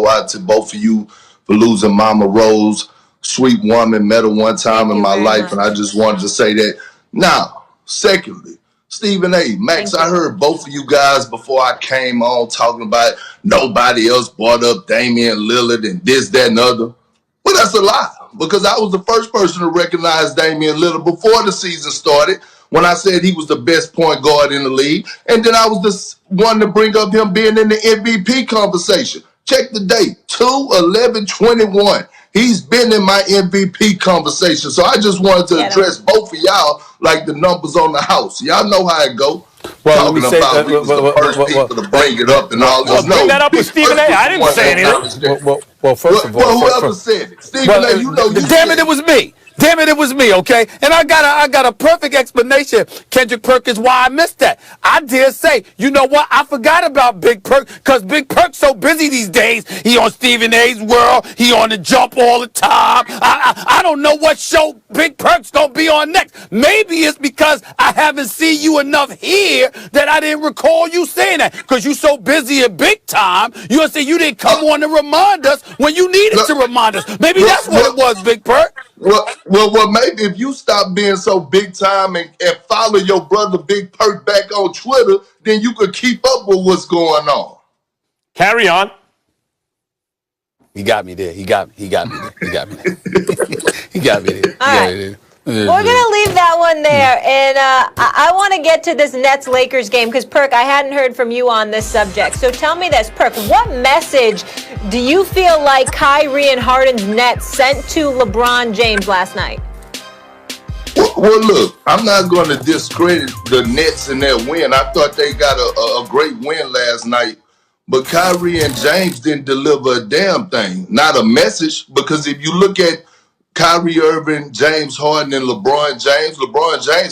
out to both of you for losing Mama Rose. Sweet woman, met her one time in my life, and I just wanted to say that. Now, secondly, Stephen A. Max, I heard both of you guys before I came on talking about nobody else brought up Damian Lillard and this, that, and other. Well, that's a lie, because I was the first person to recognize Damian Lillard before the season started when I said he was the best point guard in the league. And then I was the one to bring up him being in the MVP conversation. Check the date, 2/11/21. He's been in my MVP conversation. So I just wanted to address both of y'all like the numbers on the house. Y'all know how it go. Well, Talking about we was the first people to bring it up and all this. Well, bring that up with Stephen A. I didn't say anything. Well, first of all, whoever said it. Stephen A., you know you damn it, it was me. Damn it, it was me, okay? And I got a perfect explanation, Kendrick Perkins, why I missed that. I dare say, you know what? I forgot about Big Perk, because Big Perk's so busy these days. He on Stephen A's World. He on The Jump all the time. I don't know what show Big Perk's going to be on next. Maybe it's because I haven't seen you enough here that I didn't recall you saying that. Because you so busy at big time, you'll say you didn't come on to remind us when you needed to remind us. Maybe that's what it was, Big Perk. Well, maybe if you stop being so big time and follow your brother Big Perk back on Twitter, then you could keep up with what's going on. Carry on. He got me there. He got me there. He got me there. All right. We're going to leave that one there, and I want to get to this Nets-Lakers game, because, Perk, I hadn't heard from you on this subject. So tell me this, Perk, what message do you feel like Kyrie and Harden's Nets sent to LeBron James last night? Well, look, I'm not going to discredit the Nets and their win. I thought they got a great win last night, but Kyrie and James didn't deliver a damn thing, not a message, because if you look at Kyrie Irving, James Harden, and LeBron James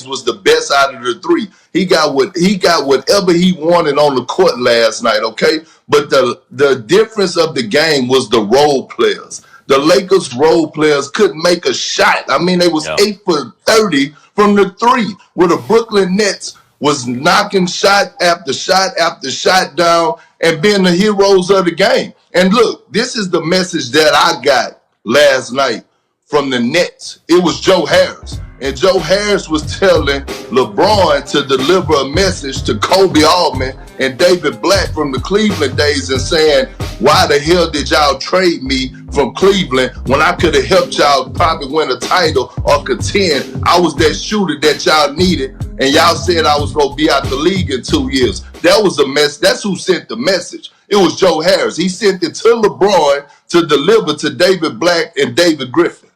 was the best out of the three. He got whatever he wanted on the court last night, okay? But the difference of the game was the role players. The Lakers role players couldn't make a shot. I mean, they was 8 for 30 from the three, where the Brooklyn Nets was knocking shot after shot after shot down and being the heroes of the game. And look, this is the message that I got last night from the Nets. It was Joe Harris. And Joe Harris was telling LeBron to deliver a message to Kobe Altman and David Black from the Cleveland days and saying, why the hell did y'all trade me from Cleveland when I could have helped y'all probably win a title or contend? I was that shooter that y'all needed, and y'all said I was going to be out the league in 2 years. That was a mess. That's who sent the message. It was Joe Harris. He sent it to LeBron to deliver to David Black and David Griffin.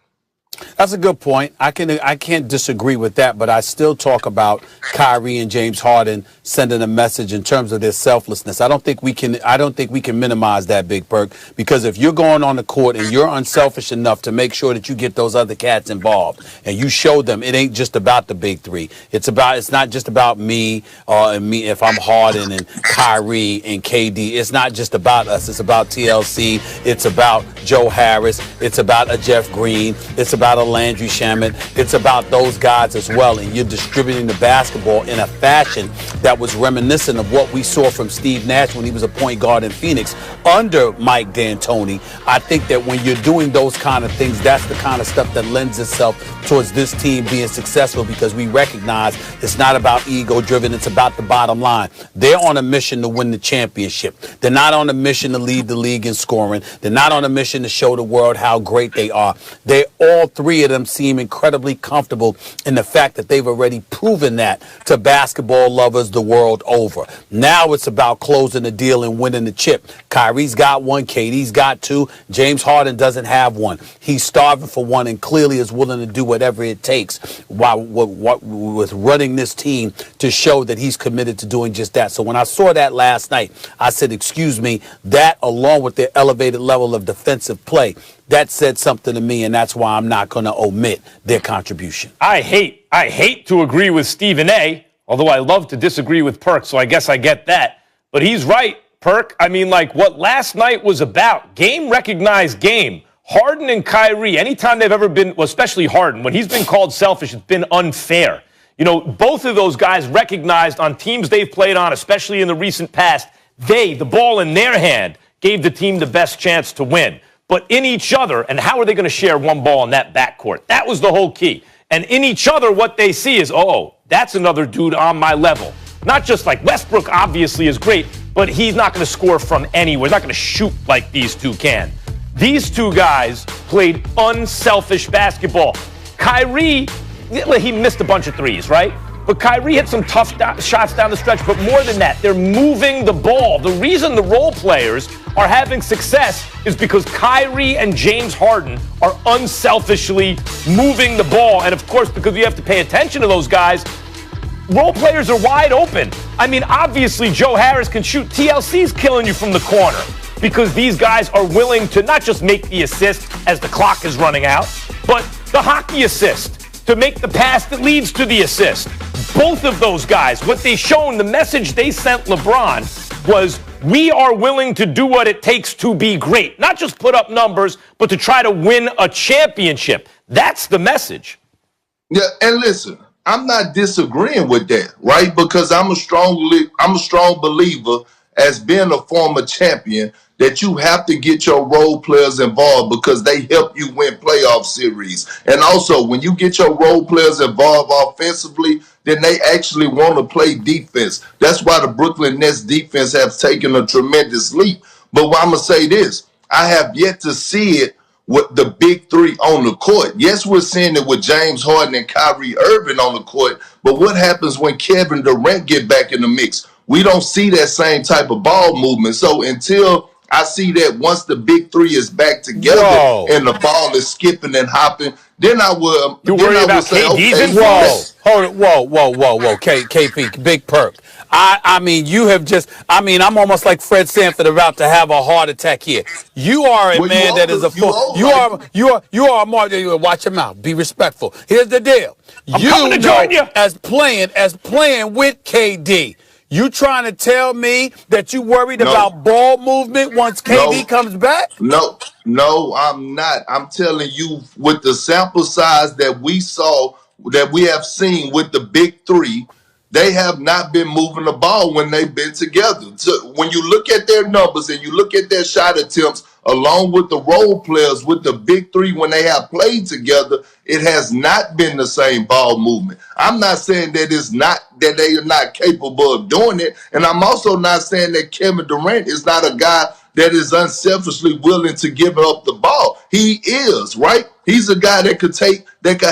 That's a good point. I can't disagree with that, but I still talk about Kyrie and James Harden sending a message in terms of their selflessness. I don't think we can minimize that, Big Perk, because if you're going on the court and you're unselfish enough to make sure that you get those other cats involved and you show them it ain't just about the big three. It's not just about me and me if I'm Harden and Kyrie and KD. It's not just about us. It's about TLC. It's about Joe Harris. It's about a Jeff Green. It's about a Landry Shamet. It's about those guys as well. And you're distributing the basketball in a fashion that was reminiscent of what we saw from Steve Nash when he was a point guard in Phoenix under Mike D'Antoni. I think that when you're doing those kind of things, that's the kind of stuff that lends itself towards this team being successful, because we recognize it's not about ego driven. It's about the bottom line. They're on a mission to win the championship. They're not on a mission to lead the league in scoring. They're not on a mission to show the world how great they are. They all three of them seem incredibly comfortable in the fact that they've already proven that to basketball lovers the world over. Now it's about closing the deal and winning the chip. Kyrie's got one, KD's got two, James Harden doesn't have one. He's starving for one and clearly is willing to do whatever it takes with running this team to show that he's committed to doing just that. So when I saw that last night, I said, excuse me, that along with their elevated level of defensive play, that said something to me, and that's why I'm not going to omit their contribution. I hate to agree with Stephen A., although I love to disagree with Perk, so I guess I get that. But he's right, Perk. I mean, like what last night was about, game-recognized game. Harden and Kyrie, anytime they've ever been, well, especially Harden, when he's been called selfish, it's been unfair. You know, both of those guys recognized on teams they've played on, especially in the recent past, the ball in their hand, gave the team the best chance to win. But in each other, and how are they going to share one ball in that backcourt? That was the whole key. And in each other, what they see is, oh, that's another dude on my level. Not just like Westbrook obviously is great, but he's not going to score from anywhere. He's not going to shoot like these two can. These two guys played unselfish basketball. Kyrie, he missed a bunch of threes, right? But Kyrie hit some tough shots down the stretch. But more than that, they're moving the ball. The reason the role players are having success is because Kyrie and James Harden are unselfishly moving the ball. And, of course, because you have to pay attention to those guys, role players are wide open. I mean, obviously, Joe Harris can shoot. TLC's killing you from the corner because these guys are willing to not just make the assist as the clock is running out, but the hockey assist to make the pass that leads to the assist. Both of those guys, what they shown, the message they sent LeBron was, we are willing to do what it takes to be great. Not just put up numbers, but to try to win a championship. That's the message. Yeah, and listen, I'm not disagreeing with that, right? Because I'm a strong believer, as being a former champion, that you have to get your role players involved because they help you win playoff series. And also, when you get your role players involved offensively, then they actually want to play defense. That's why the Brooklyn Nets defense have taken a tremendous leap. But I'm going to say this, I have yet to see it with the big three on the court. Yes, we're seeing it with James Harden and Kyrie Irving on the court, but what happens when Kevin Durant get back in the mix? We don't see that same type of ball movement. So until I see that once the big three is back together and the ball is skipping and hopping, then I will. You worry about KD's influence? Whoa, KP, Big Perk. I mean, you have just. I mean, I'm almost like Fred Sanford about to have a heart attack here. You are a man that is a fool. You are more. Watch your mouth. Be respectful. Here's the deal. I'm coming to join you. As playing with KD. You trying to tell me that you worried about ball movement once KD comes back? No, I'm not. I'm telling you, with the sample size that we saw, that we have seen with the big three, they have not been moving the ball when they've been together. So when you look at their numbers and you look at their shot attempts, along with the role players, with the big three, when they have played together, it has not been the same ball movement. I'm not saying that that they are not capable of doing it. And I'm also not saying that Kevin Durant is not a guy that is unselfishly willing to give up the ball. He is, right? He's a guy that could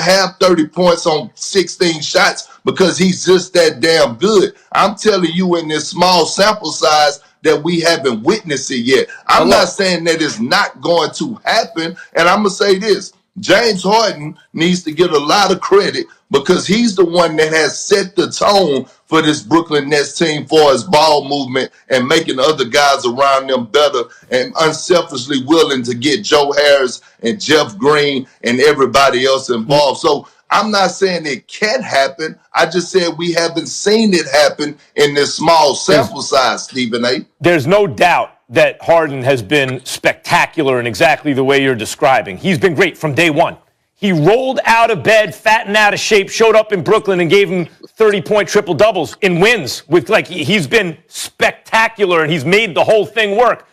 have 30 points on 16 shots because he's just that damn good. I'm telling you, in this small sample size, that we haven't witnessed it yet. I'm not saying that it's not going to happen. And I'm going to say this. James Harden needs to get a lot of credit because he's the one that has set the tone for this Brooklyn Nets team for his ball movement and making other guys around them better and unselfishly willing to get Joe Harris and Jeff Green and everybody else involved. So I'm not saying it can't happen. I just said we haven't seen it happen in this small sample size, Stephen A. There's no doubt that Harden has been spectacular in exactly the way you're describing. He's been great from day one. He rolled out of bed, fat and out of shape, showed up in Brooklyn and gave him 30-point triple-doubles in wins. He's been spectacular, and he's made the whole thing work.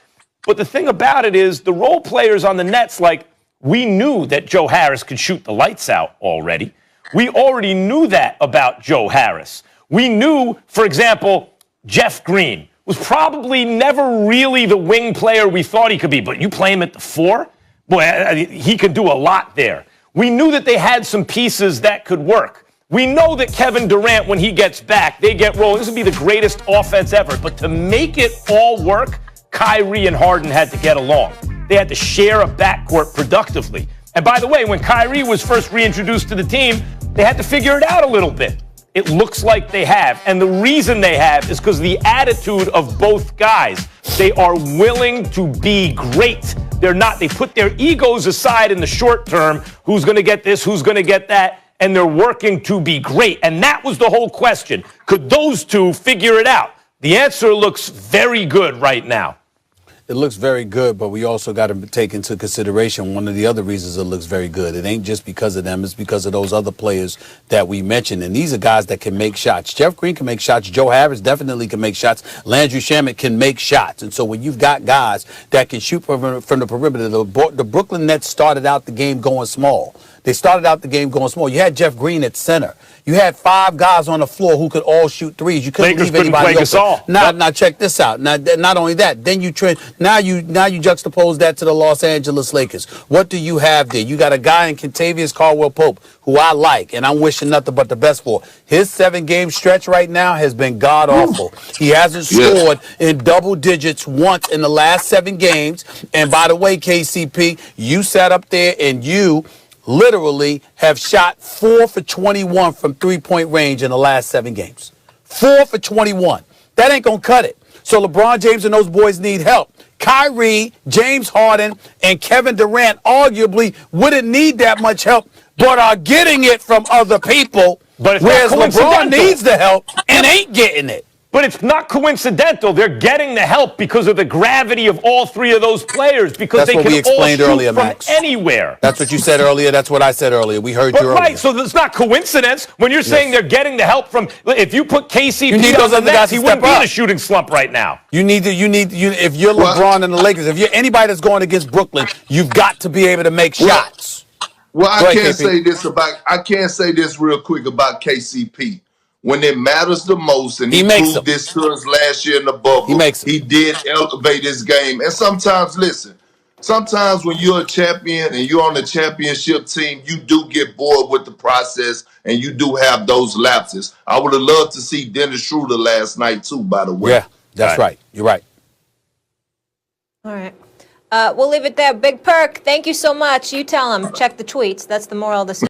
But the thing about it is the role players on the Nets, we knew that Joe Harris could shoot the lights out already. We already knew that about Joe Harris. We knew, for example, Jeff Green was probably never really the wing player we thought he could be, but you play him at the four? Boy, he can do a lot there. We knew that they had some pieces that could work. We know that Kevin Durant, when he gets back, they get rolling. This would be the greatest offense ever. But to make it all work, Kyrie and Harden had to get along. They had to share a backcourt productively. And by the way, when Kyrie was first reintroduced to the team, they had to figure it out a little bit. It looks like they have. And the reason they have is because the attitude of both guys. They are willing to be great. They put their egos aside in the short term. Who's going to get this? Who's going to get that? And they're working to be great. And that was the whole question. Could those two figure it out? The answer looks very good right now. it looks very good, but we also got to take into consideration one of the other reasons it looks very good. It ain't just because of them. It's because of those other players that we mentioned. And these are guys that can make shots. Jeff Green can make shots. Joe Harris definitely can make shots. Landry Shamet can make shots. And so when you've got guys that can shoot from the perimeter, the Brooklyn Nets started out the game going small. They started out the game going small. You had Jeff Green at center. You had 5 guys on the floor who could all shoot threes. You couldn't leave anybody open. Now check this out. Now, not only that, then you juxtapose that to the Los Angeles Lakers. What do you have there? You got a guy in Kentavious Caldwell-Pope who I like, and I'm wishing nothing but the best for. His 7-game stretch right now has been god-awful. He hasn't scored in double digits once in the last 7 games. And by the way, KCP, you sat up there and you literally have shot 4 for 21 from three-point range in the last 7 games. 4 for 21. That ain't going to cut it. So LeBron James and those boys need help. Kyrie, James Harden, and Kevin Durant arguably wouldn't need that much help, but are getting it from other people, whereas LeBron needs the help and ain't getting it. But it's not coincidental. They're getting the help because of the gravity of all 3 of those players, because they can all shoot from anywhere. That's what you said earlier. That's what I said earlier. We heard you earlier. Right, so it's not coincidence when you're saying they're getting the help from. If you put KCP on the Nets, he wouldn't be in a shooting slump right now. If you're LeBron and the Lakers, if you're anybody that's going against Brooklyn, you've got to be able to make shots. Well, I can't say this real quick about KCP. When it matters the most, and he proved this to us last year in the bubble, he did elevate his game. And sometimes when you're a champion and you're on the championship team, you do get bored with the process and you do have those lapses. I would have loved to see Dennis Schroeder last night too, by the way. Yeah, that's right. You're right. All right. We'll leave it there. Big Perk, thank you so much. You tell him. Check the tweets. That's the moral of the story.